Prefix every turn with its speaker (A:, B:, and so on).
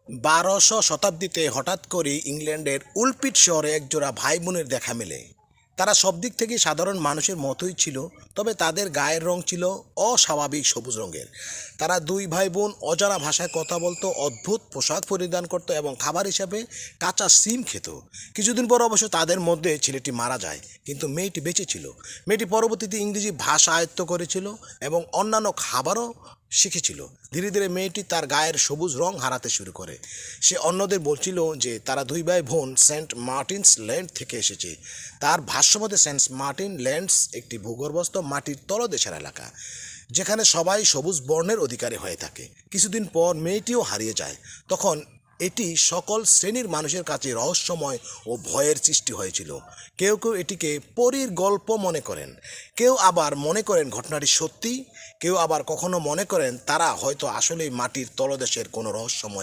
A: 1200 শতাব্দীতে হঠাৎ করে ইংল্যান্ডের উলপিট শহরে একজোড়া ভাই বোনের দেখা মেলে। তারা সব দিক থেকে সাধারণ মানুষের মতোই ছিল, তবে তাদের গায়ের রং ছিল অস্বাভাবিক সবুজ রঙের। তারা দুই ভাই বোন অজানা ভাষায় কথা বলতো, অদ্ভুত পোশাক পরিধান করতো এবং খাবার হিসাবে কাঁচা সিম খেত। কিছুদিন পর অবশ্য তাদের মধ্যে ছেলেটি মারা যায়, কিন্তু মেয়েটি বেঁচে ছিল। মেয়েটি পরবর্তীতে ইংরেজি ভাষা আয়ত্ত করেছিল এবং অন্যান্য খাবারও শিখেছিল। ধীরে ধীরে মেয়েটি তার গায়ের সবুজ রং হারাতে শুরু করে। সে অন্যদের বলছিল যে তারা দুই ভাই বোন সেন্ট মার্টিনস ল্যান্ড থেকে এসেছে। তার ভাষ্যমতে সেন্ট মার্টিন ল্যান্ডস একটি ভূগর্ভস্থ মাটির তলদেশের এলাকা, যেখানে সবাই সবুজ বর্ণের অধিকারী হয়ে থাকে। কিছুদিন পর মেয়েটিও হারিয়ে যায়। তখন এটি সকল শ্রেণীর মানুষের কাছে রহস্যময় ও ভয়ের সৃষ্টি হয়েছিল। কেউ কেউ এটিকে পরীর গল্প মনে করেন, কেউ আবার মনে করেন ঘটনাটি সত্যি, কেউ আবার কখনো মনে করেন তারা হয়তো আসলেই মাটির তলদেশের কোনো রহস্যময়